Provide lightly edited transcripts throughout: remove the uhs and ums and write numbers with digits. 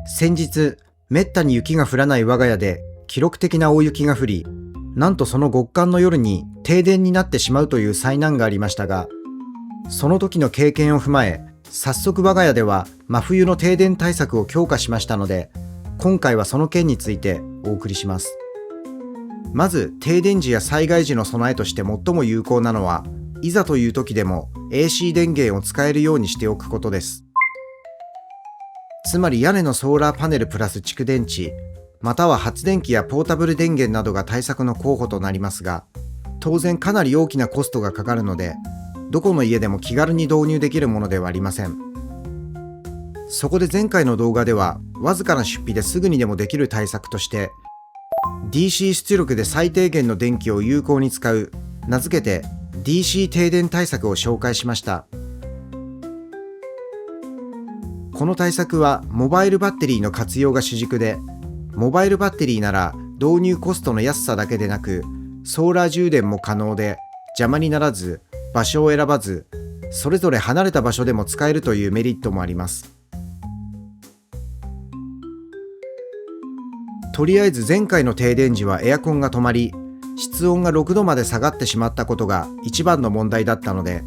先日、めったに雪が降らない我が家で記録的な大雪が降り、なんとその極寒の夜に停電になってしまうという災難がありましたが、その時の経験を踏まえ、早速我が家では真冬の停電対策を強化しましたので、今回はその件についてお送りします。まず、停電時や災害時の備えとして最も有効なのは、いざという時でも AC 電源を使えるようにしておくことです。つまり屋根のソーラーパネルプラス蓄電池、または発電機やポータブル電源などが対策の候補となりますが、当然かなり大きなコストがかかるので、どこの家でも気軽に導入できるものではありません。そこで前回の動画では、わずかな出費ですぐにでもできる対策として、DC 出力で最低限の電気を有効に使う、名付けて DC 停電対策を紹介しました。この対策はモバイルバッテリーの活用が主軸で、モバイルバッテリーなら導入コストの安さだけでなく、ソーラー充電も可能で邪魔にならず、場所を選ばず、それぞれ離れた場所でも使えるというメリットもあります。とりあえず前回の停電時はエアコンが止まり、室温が6度まで下がってしまったことが一番の問題だったので、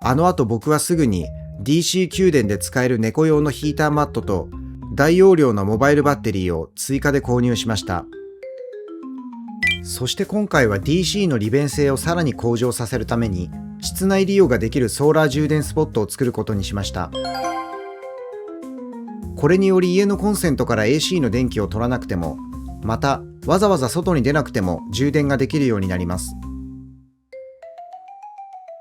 あの後僕はすぐに DC 給電で使える猫用のヒーターマットと大容量のモバイルバッテリーを追加で購入しました。そして今回は DC の利便性をさらに向上させるために、室内利用ができるソーラー充電スポットを作ることにしました。これにより家のコンセントから AC の電気を取らなくても、またわざわざ外に出なくても充電ができるようになります。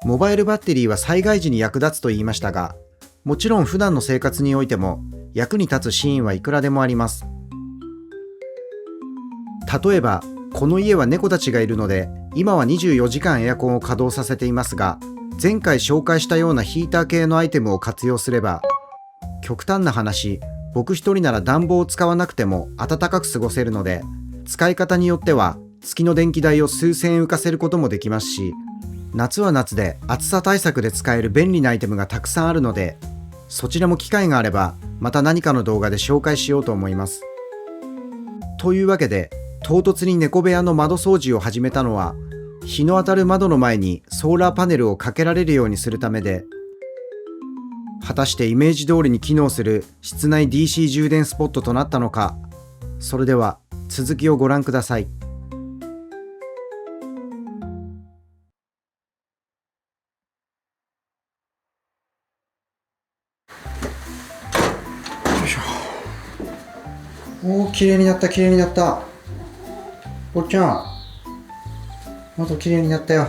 モバイルバッテリーは災害時に役立つと言いましたが、もちろん普段の生活においても役に立つシーンはいくらでもあります。例えば、この家は猫たちがいるので、今は24時間エアコンを稼働させていますが、前回紹介したようなヒーター系のアイテムを活用すれば、極端な話、僕一人なら暖房を使わなくても暖かく過ごせるので、使い方によっては月の電気代を数千円浮かせることもできますし、夏は夏で暑さ対策で使える便利なアイテムがたくさんあるので、そちらも機会があればまた何かの動画で紹介しようと思います。というわけで、唐突に猫部屋の窓掃除を始めたのは、日の当たる窓の前にソーラーパネルをかけられるようにするためで、果たしてイメージ通りに機能する室内 DC 充電スポットとなったのか。それでは続きをご覧ください。よいしょ。おー、綺麗になった綺麗になった。おっちゃん、窓綺麗になったよ。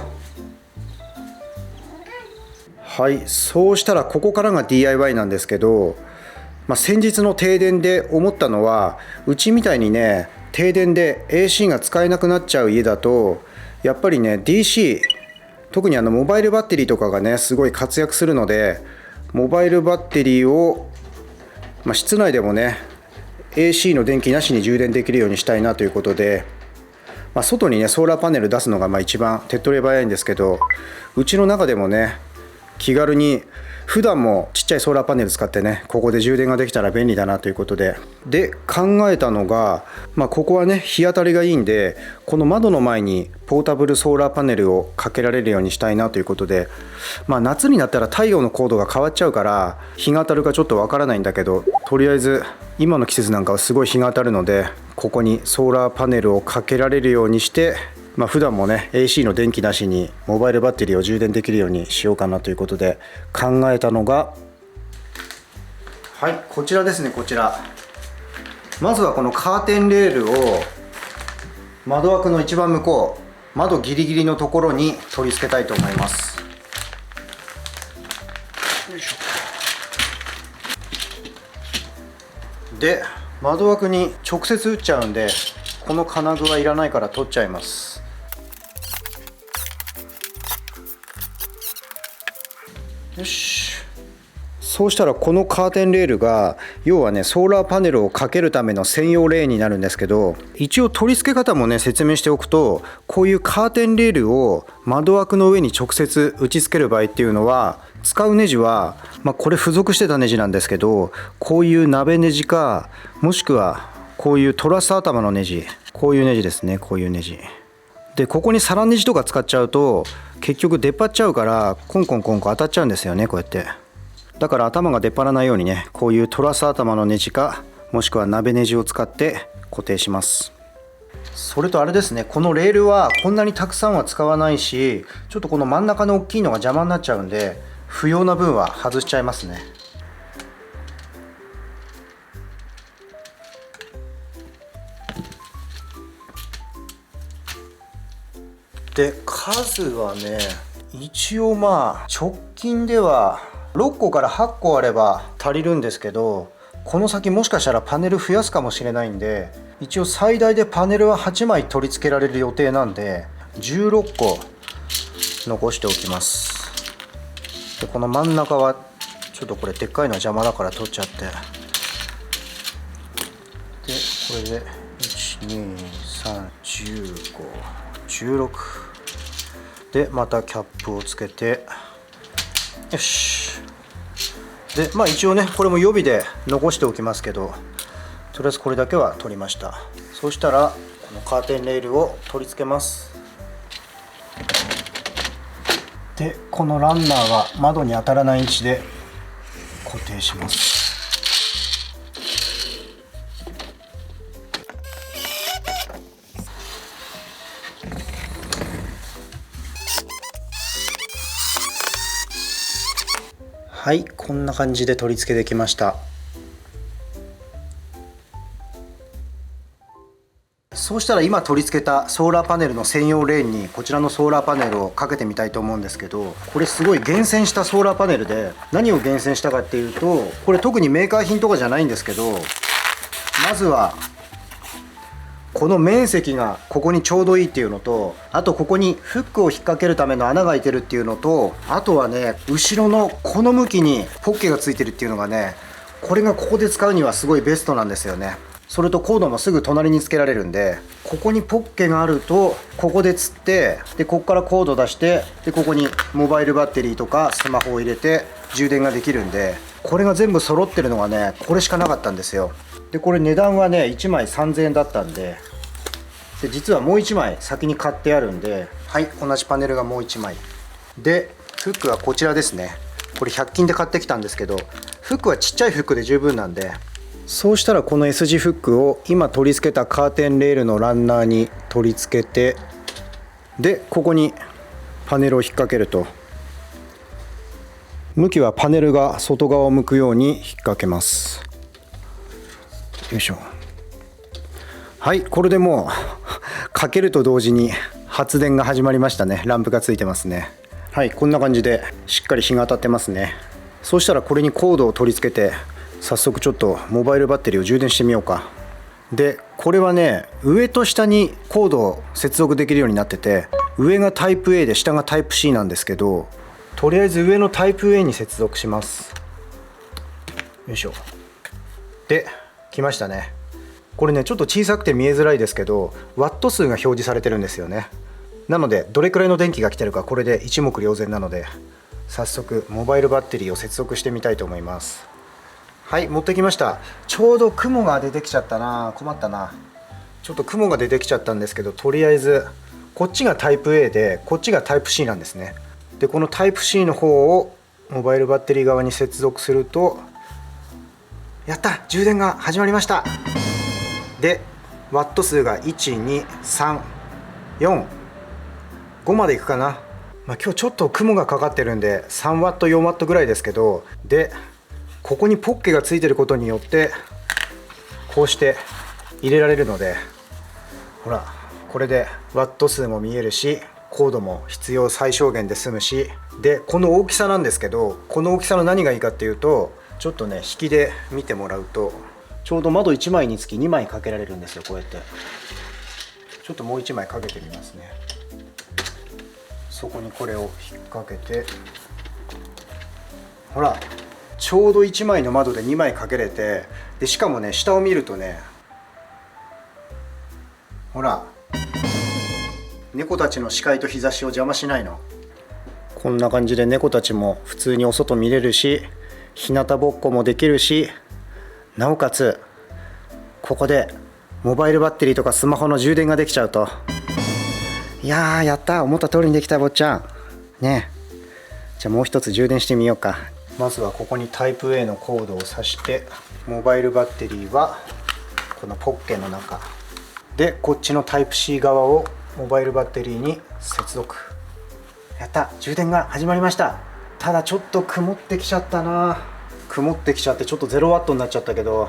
はい、そうしたらここからが DIY なんですけど、先日の停電で思ったのは、うちみたいにね、停電で AC が使えなくなっちゃう家だと、やっぱりね DC、 特にモバイルバッテリーとかがねすごい活躍するので、モバイルバッテリーを、室内でもね AC の電気なしに充電できるようにしたいなということで、外にねソーラーパネル出すのが一番手っ取り早いんですけど、うちの中でもね気軽に普段もちっちゃいソーラーパネル使ってね、ここで充電ができたら便利だなということで考えたのが、ここはね日当たりがいいんで、この窓の前にポータブルソーラーパネルをかけられるようにしたいなということで、夏になったら太陽の高度が変わっちゃうから日が当たるかちょっとわからないんだけど、とりあえず今の季節なんかはすごい日が当たるので、ここにソーラーパネルをかけられるようにして、普段もね AC の電気なしにモバイルバッテリーを充電できるようにしようかなということで考えたのが、はい、こちらですね。こちら、まずはこのカーテンレールを窓枠の一番向こう、窓ギリギリのところに取り付けたいと思います。よいしょ。で、窓枠に直接打っちゃうんで、この金具はいらないから取っちゃいます。よし。そうしたらこのカーテンレールが要はねソーラーパネルをかけるための専用レーンになるんですけど、一応取り付け方もね説明しておくと、こういうカーテンレールを窓枠の上に直接打ち付ける場合っていうのは、使うネジは、これ付属してたネジなんですけど、こういう鍋ネジか、もしくはこういうトラス頭のネジ、こういうネジですね。こういうネジで、ここにサランネジとか使っちゃうと結局出っ張っちゃうから、コンコンコンコン当たっちゃうんですよね、こうやって。だから頭が出っ張らないようにね、こういうトラス頭のネジか、もしくは鍋ネジを使って固定します。それとあれですね、このレールはこんなにたくさんは使わないし、ちょっとこの真ん中の大きいのが邪魔になっちゃうんで、不要な分は外しちゃいますね。で、数はね、一応直近では6個から8個あれば足りるんですけど、この先もしかしたらパネル増やすかもしれないんで、一応最大でパネルは8枚取り付けられる予定なんで、16個残しておきます。で、この真ん中はちょっとこれでっかいのは邪魔だから取っちゃって、でこれで1231516で、またキャップをつけて、よし。で、一応ね、これも予備で残しておきますけど、とりあえずこれだけは取りました。そうしたらこのカーテンレールを取り付けます。で、このランナーは窓に当たらない位置で固定します。はい、こんな感じで取り付けできました。そうしたら今取り付けたソーラーパネルの専用レーンにこちらのソーラーパネルをかけてみたいと思うんですけど、これすごい厳選したソーラーパネルで、何を厳選したかっていうと、これ特にメーカー品とかじゃないんですけど、まずはこの面積がここにちょうどいいっていうのと、あとここにフックを引っ掛けるための穴が開いてるっていうのと、あとはね、後ろのこの向きにポッケがついてるっていうのがね、これがここで使うにはすごいベストなんですよね。それとコードもすぐ隣につけられるんで、ここにポッケがあるとここで釣って、でここからコード出して、でここにモバイルバッテリーとかスマホを入れて充電ができるんで、これが全部揃ってるのがね、これしかなかったんですよ。でこれ値段はね1枚3000円だったんで、実はもう1枚先に買ってあるんで、はい、同じパネルがもう1枚で、フックはこちらですね。これ100均で買ってきたんですけど、フックはちっちゃいフックで十分なんで、そうしたらこの S 字フックを今取り付けたカーテンレールのランナーに取り付けて、でここにパネルを引っ掛けると、向きはパネルが外側を向くように引っ掛けます。よいしょ。はい、これでもうかけると同時に発電が始まりましたね。ランプがついてますね。はい、こんな感じでしっかり日が当たってますね。そうしたらこれにコードを取り付けて、早速ちょっとモバイルバッテリーを充電してみようか。でこれはね、上と下にコードを接続できるようになってて、上がタイプ A で下がタイプ C なんですけど、とりあえず上のタイプ A に接続します。よいしょ。で来ましたね。これねちょっと小さくて見えづらいですけど、ワット数が表示されてるんですよね。なのでどれくらいの電気が来てるか、これで一目瞭然なので、早速モバイルバッテリーを接続してみたいと思います。はい、持ってきました。ちょうど雲が出てきちゃったな。困ったな。ちょっと雲が出てきちゃったんですけど、とりあえずこっちがタイプ A でこっちがタイプ C なんですね。でこのタイプ C の方をモバイルバッテリー側に接続すると、やった、充電が始まりました。でワット数が12345までいくかな。今日ちょっと雲がかかってるんで3ワット4ワットぐらいですけど、でここにポッケがついてることによってこうして入れられるので、ほらこれでワット数も見えるし、コードも必要最小限で済むし、でこの大きさなんですけど、この大きさの何がいいかっていうと、ちょっとね引きで見てもらうと、ちょうど窓1枚につき2枚かけられるんですよ。こうやってちょっともう1枚かけてみますね。そこにこれを引っ掛けて、ほらちょうど1枚の窓で2枚かけれて、でしかもね下を見るとね、ほら猫たちの視界と日差しを邪魔しないの。こんな感じで猫たちも普通にお外見れるし、日向ぼっこもできるし、なおかつここでモバイルバッテリーとかスマホの充電ができちゃうと。いやー、やった、思った通りにできた。坊ちゃんね。じゃあもう一つ充電してみようか。まずはここにタイプ A のコードを挿して、モバイルバッテリーはこのポッケの中で、こっちのタイプ C 側をモバイルバッテリーに接続。やった、充電が始まりました。ただちょっと曇ってきちゃったな。曇ってきちゃってちょっと0ワットになっちゃったけど、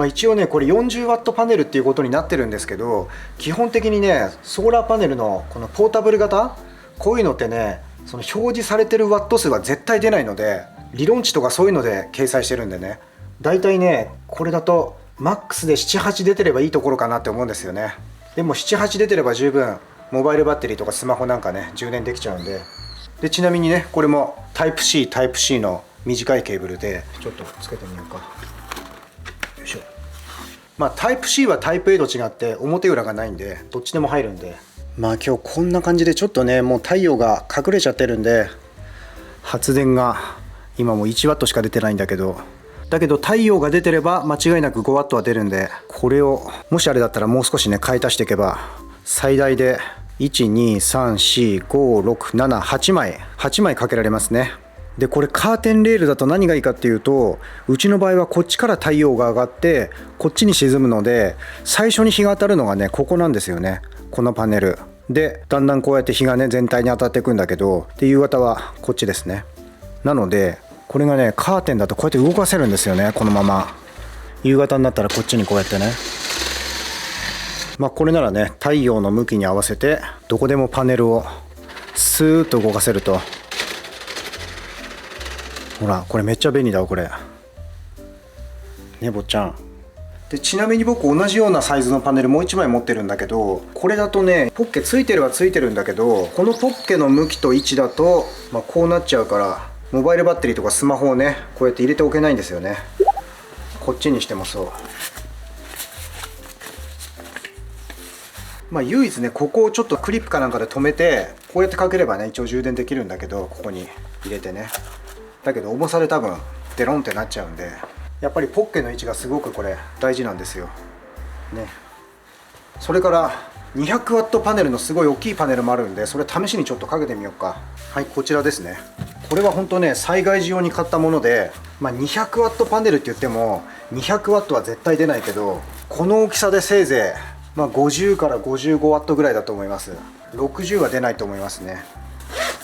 一応ねこれ40ワットパネルっていうことになってるんですけど、基本的にねソーラーパネルのこのポータブル型、こういうのってね、その表示されてるワット数は絶対出ないので、理論値とかそういうので掲載してるんでね、だいたいねこれだとマックスで78出てればいいところかなって思うんですよね。でも78出てれば十分モバイルバッテリーとかスマホなんかね充電できちゃうんで。でちなみにねこれもタイプ C タイプ C の短いケーブルで、ちょっとつけてみようか。よいしょ。タイプ C はタイプ A と違って表裏がないんで、どっちでも入るんで、今日こんな感じでちょっとねもう太陽が隠れちゃってるんで、発電が今もう1ワットしか出てないんだけど、太陽が出てれば間違いなく5ワットは出るんで、これをもしあれだったらもう少しね買い足していけば最大で12345678枚かけられますね。でこれカーテンレールだと何がいいかっていうと、うちの場合はこっちから太陽が上がってこっちに沈むので、最初に日が当たるのがねここなんですよね、このパネルで。だんだんこうやって日がね全体に当たっていくんだけど、で夕方はこっちですね。なのでこれがねカーテンだとこうやって動かせるんですよね。このまま夕方になったらこっちにこうやってね、これならね太陽の向きに合わせてどこでもパネルをスーッと動かせると。ほらこれめっちゃ便利だわこれね、坊ちゃん。でちなみに僕同じようなサイズのパネルもう1枚持ってるんだけど、これだとねポッケついてるはついてるんだけど、このポッケの向きと位置だと、こうなっちゃうから、モバイルバッテリーとかスマホをねこうやって入れておけないんですよね。こっちにしてもそう。唯一ねここをちょっとクリップかなんかで留めてこうやってかければね一応充電できるんだけど、ここに入れてね。だけど重さで多分デロンってなっちゃうんで、やっぱりポッケの位置がすごくこれ大事なんですよね。それから200ワットパネルのすごい大きいパネルもあるんで、それ試しにちょっとかけてみようか。はい、こちらですね。これは本当ね災害時用に買ったもので、200ワットパネルって言っても200ワットは絶対出ないけど、この大きさでせいぜい50から55ワットぐらいだと思います。60は出ないと思いますね。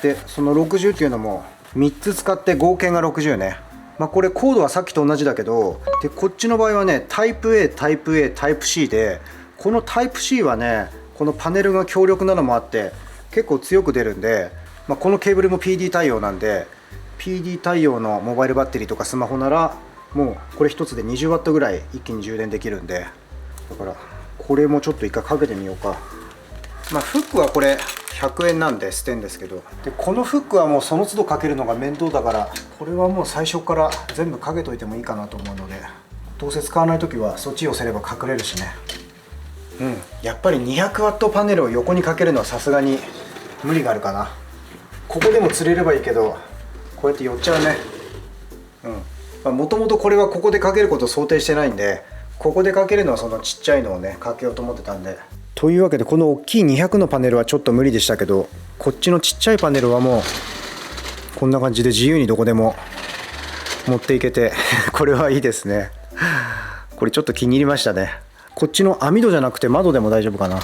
でその60っていうのも3つ使って合計が60ね。これコードはさっきと同じだけど、でこっちの場合はねタイプ A タイプ A タイプ C で、このタイプ C はねこのパネルが強力なのもあって結構強く出るんで、このケーブルも PD 対応なんで、 PD 対応のモバイルバッテリーとかスマホならもうこれ1つで20ワットぐらい一気に充電できるんで、だからこれもちょっと一回かけてみようか。フックはこれ100円なんで捨てんですけど、でこのフックはもうその都度かけるのが面倒だから、これはもう最初から全部かけといてもいいかなと思うので、どうせ使わない時はそっち寄せれば隠れるしね。やっぱり200ワットパネルを横にかけるのはさすがに無理があるかな。ここでも釣れればいいけど、こうやって寄っちゃうね。もともとこれはここでかけることを想定してないんで、ここでかけるのはそのちっちゃいのをねかけようと思ってたんで。というわけでこの大きい200のパネルはちょっと無理でしたけど、こっちのちっちゃいパネルはもうこんな感じで自由にどこでも持っていけてこれはいいですね。これちょっと気に入りましたね。こっちの網戸じゃなくて窓でも大丈夫かな。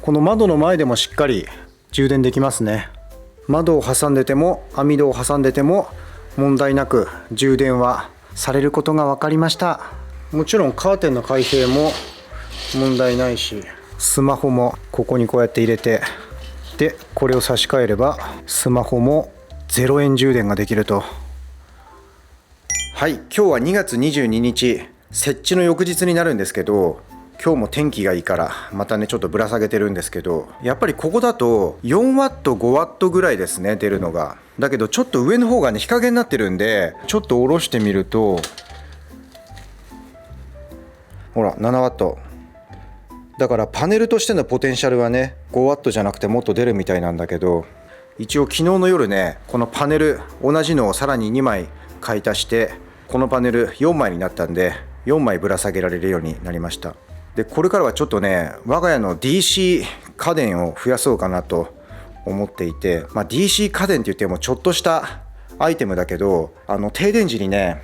この窓の前でもしっかり充電できますね。窓を挟んでても網戸を挟んでても問題なく充電はされることが分かりました。もちろんカーテンの開閉も問題ないし、スマホもここにこうやって入れて、でこれを差し替えればスマホも0円充電ができると。はい、今日は2月22日設置の翌日になるんですけど、今日も天気がいいからまたねちょっとぶら下げてるんですけど、やっぱりここだと4ワット5ワットぐらいですね出るのが。だけどちょっと上の方がね日陰になってるんで、ちょっと下ろしてみるとほら7ワットだからパネルとしてのポテンシャルはね5ワットじゃなくてもっと出るみたいなんだけど、一応昨日の夜ね、このパネル同じのをさらに2枚買い足して、このパネル4枚になったんで4枚ぶら下げられるようになりました。でこれからはちょっとね、我が家の DC 家電を増やそうかなと思っていて、DC 家電って言ってもちょっとしたアイテムだけど、停電時にね、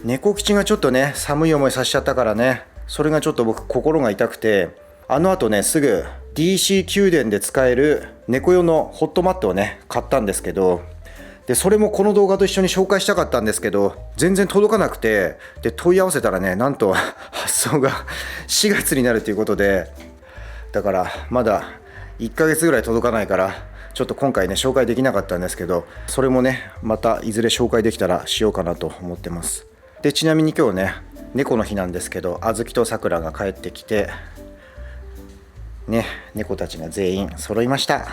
猫吉がちょっとね寒い思いさせちゃったからね、それがちょっと僕心が痛くて、後ねすぐ DC 給電で使える猫用のホットマットをね買ったんですけど、でそれもこの動画と一緒に紹介したかったんですけど、全然届かなくて、で問い合わせたらね、なんと発送が4月になるということで、だからまだ1ヶ月ぐらい届かないから、ちょっと今回ね紹介できなかったんですけど、それもねまたいずれ紹介できたらしようかなと思ってます。でちなみに今日ね猫の日なんですけど、あずきとさくらが帰ってきてね、猫たちが全員揃いました。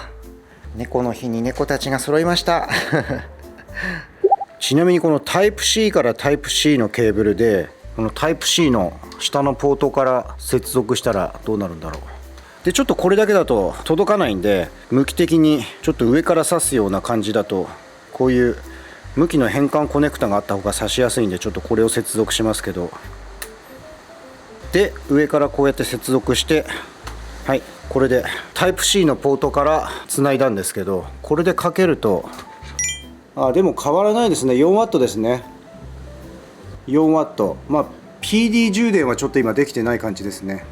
猫の日に猫たちが揃いましたちなみにこのタイプ C からタイプ C のケーブルで、このタイプ C の下のポートから接続したらどうなるんだろう。でちょっとこれだけだと届かないんで、向き的にちょっと上から挿すような感じだと、こういう向きの変換コネクタがあった方が挿しやすいんで、ちょっとこれを接続しますけど、で上からこうやって接続して、はい、これでタイプ C のポートからつないだんですけど、これでかけると、でも変わらないですね。 4W ですね。 4W、PD 充電はちょっと今できてない感じですね。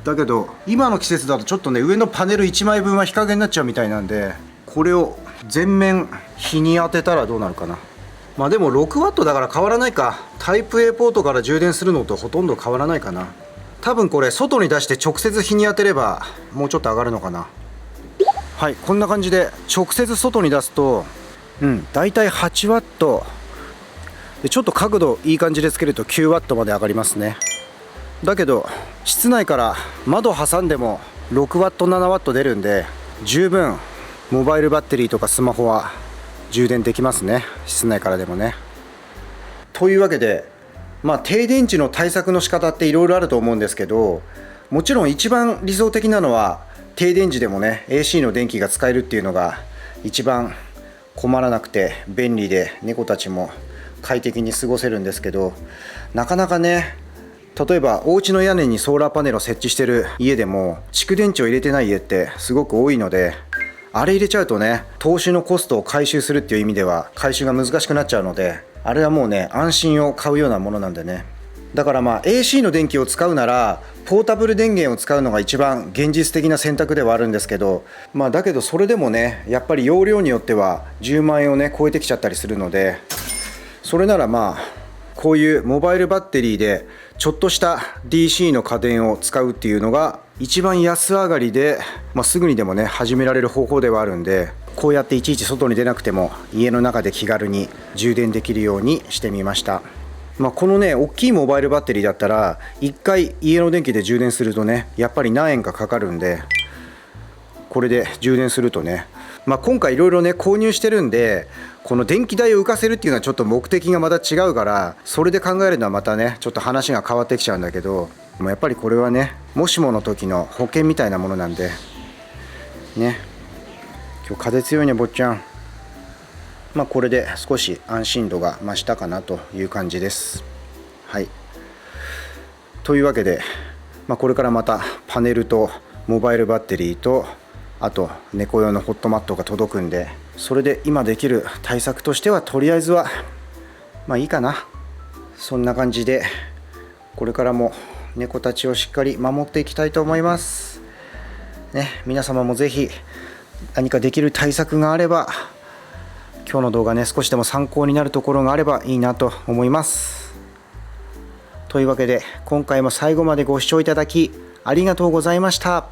だけど今の季節だとちょっとね、上のパネル1枚分は日陰になっちゃうみたいなんで、これを全面日に当てたらどうなるかな。でも 6W だから変わらないか。タイプ A ポートから充電するのとほとんど変わらないかな。多分これ外に出して直接日に当てればもうちょっと上がるのかな。はい、こんな感じで直接外に出すと、だいたい 8W で、ちょっと角度いい感じでつけると 9W まで上がりますね。だけど室内から窓挟んでも 6W、7W 出るんで、十分モバイルバッテリーとかスマホは充電できますね、室内からでもね。というわけで、停電時の対策の仕方っていろいろあると思うんですけど、もちろん一番理想的なのは停電時でもね AC の電気が使えるっていうのが一番困らなくて便利で、猫たちも快適に過ごせるんですけど、なかなかね、例えばお家の屋根にソーラーパネルを設置してる家でも蓄電池を入れてない家ってすごく多いので、あれ入れちゃうとね、投資のコストを回収するっていう意味では回収が難しくなっちゃうので、あれはもうね安心を買うようなものなんでね。だから AC の電気を使うならポータブル電源を使うのが一番現実的な選択ではあるんですけど、だけどそれでもね、やっぱり容量によっては10万円をね超えてきちゃったりするので、それならこういうモバイルバッテリーでちょっとした DC の家電を使うっていうのが一番安上がりで、すぐにでもね始められる方法ではあるんで、こうやっていちいち外に出なくても家の中で気軽に充電できるようにしてみました。このね大きいモバイルバッテリーだったら1回家の電気で充電するとね、やっぱり何円かかかるんで、これで充電するとね、今回いろいろね購入してるんで、この電気代を浮かせるっていうのはちょっと目的がまた違うから、それで考えるのはまたねちょっと話が変わってきちゃうんだけど、やっぱりこれはねもしもの時の保険みたいなものなんでね。今日風強いね坊ちゃん。これで少し安心度が増したかなという感じです。はい、というわけで、これからまたパネルとモバイルバッテリーと、あと猫用のホットマットが届くんで、それで今できる対策としてはとりあえずはいいかな。そんな感じでこれからも猫たちをしっかり守っていきたいと思いますね。皆様もぜひ何かできる対策があれば、今日の動画ね少しでも参考になるところがあればいいなと思います。というわけで今回も最後までご視聴いただきありがとうございました。